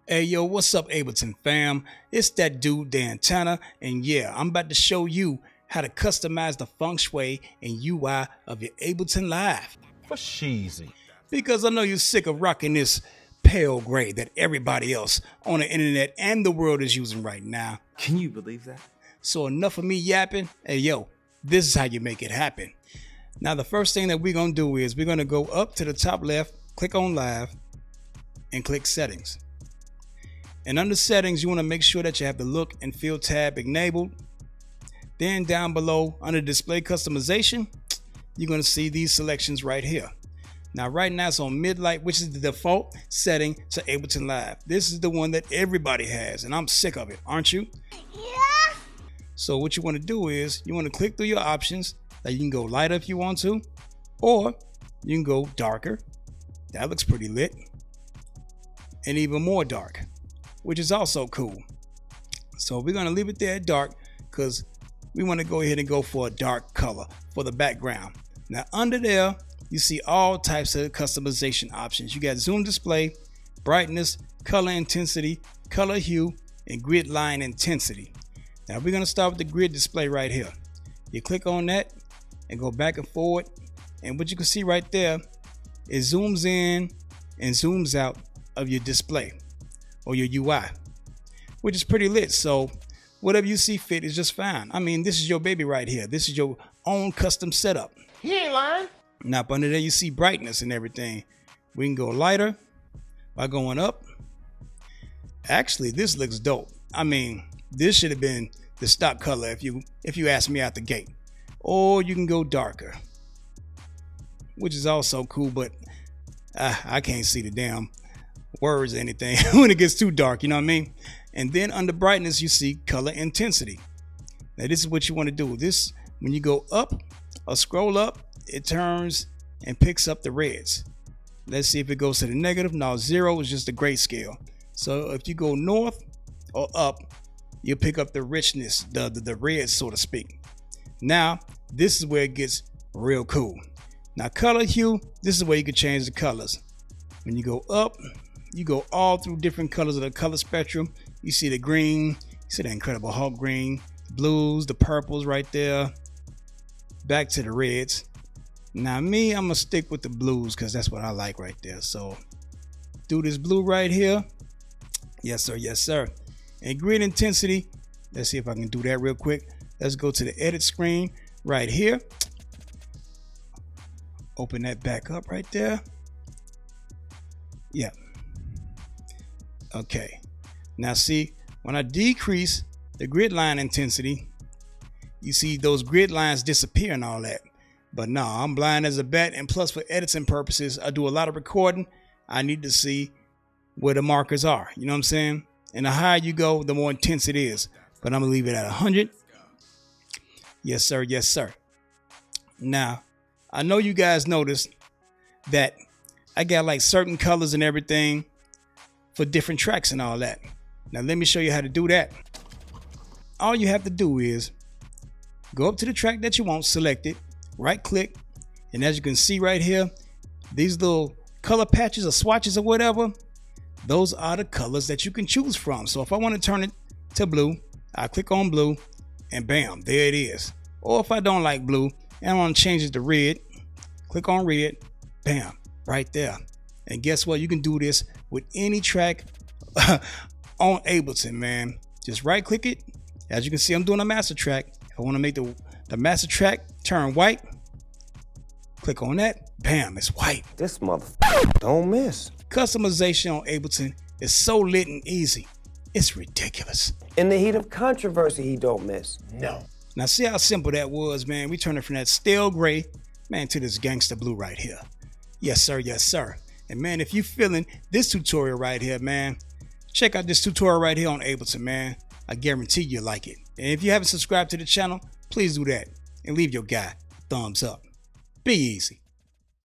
Hey yo, what's up Ableton fam? It's that dude Dantana, and yeah, I'm about to show you how to customize the feng shui and UI of your Ableton Live. For sheezy. Because I know you're sick of rocking this pale gray that everybody else on the internet and the world is using right now. Can you believe that? So enough of me yapping. Hey yo, this is how you make it happen. Now the first thing that we're gonna do is we're gonna go up to the top left, click on Live, and click Settings. And under Settings, you want to make sure that you have the Look and Feel tab enabled. Then down below, under Display Customization, you're going to see these selections right here. Now, right now, it's on Mid-Light, which is the default setting to Ableton Live. This is the one that everybody has, and I'm sick of it, aren't you? Yeah. So what you want to do is, you want to click through your options. Like you can go lighter if you want to, or you can go darker. That looks pretty lit. And even more dark, which is also cool. So we're gonna leave it there at dark because we want to go ahead and go for a dark color for the background. Now under there, you see all types of customization options. You got zoom display, brightness, color intensity, color hue, and grid line intensity. Now we're gonna start with the grid display right here. You click on that and go back and forward. And what you can see right there, it zooms in and zooms out of your display or your UI, which is pretty lit. So whatever you see fit is just fine. I mean, this is your baby right here. This is your own custom setup. He ain't lying. Now up under there, you see brightness and everything. We can go lighter by going up. Actually, this looks dope. I mean, this should have been the stock color if you ask me out the gate. Or you can go darker, which is also cool, but I can't see the damn words or anything when it gets too dark, you know what I mean? And then under brightness, you see color intensity. Now this is what you want to do. This, when you go up or scroll up, it turns and picks up the reds. Let's see if it goes to the negative. Now 0 is just the grayscale. So if you go north or up, you pick up the richness, the red, so to speak. Now this is where it gets real cool. Now color hue, this is where you can change the colors. When you go up, you go all through different colors of the color spectrum. You see the green, you see the Incredible Hulk green, the blues, the purples right there, back to the reds. Now me, I'm gonna stick with the blues because that's what I like right there. So do this blue right here. Yes sir, yes sir. And grid intensity, let's see if I can do that real quick. Let's go to the edit screen right here. Open that back up right there. Yeah. Okay. Now see, when I decrease the grid line intensity, you see those grid lines disappear and all that. But no, I'm blind as a bat, and plus for editing purposes, I do a lot of recording. I need to see where the markers are. You know what I'm saying? And the higher you go, the more intense it is. But I'm gonna leave it at 100. Yes sir, yes sir. Now, I know you guys noticed that I got like certain colors and everything for different tracks and all that. Now let me show you how to do that. All you have to do is go up to the track that you want, select it, right click, and as you can see right here, these little color patches or swatches or whatever, those are the colors that you can choose from. So if I want to turn it to blue, I click on blue and bam, there it is. Or if I don't like blue and I want to change it to red, click on red, bam, right there. And guess what? You can do this with any track on Ableton, man. Just right click it. As you can see, I'm doing a master track. If I want to make the master track turn white, click on that, bam, it's white. This motherfucker don't miss. Customization on Ableton is so lit and easy. It's ridiculous. In the heat of controversy, he don't miss. No. Now see how simple that was, man. We turned it from that stale gray, man, to this gangster blue right here. Yes sir, yes sir. And man, if you feeling this tutorial right here, man, check out this tutorial right here on Ableton, man. I guarantee you like it. And if you haven't subscribed to the channel, please do that and leave your guy a thumbs up. Be easy.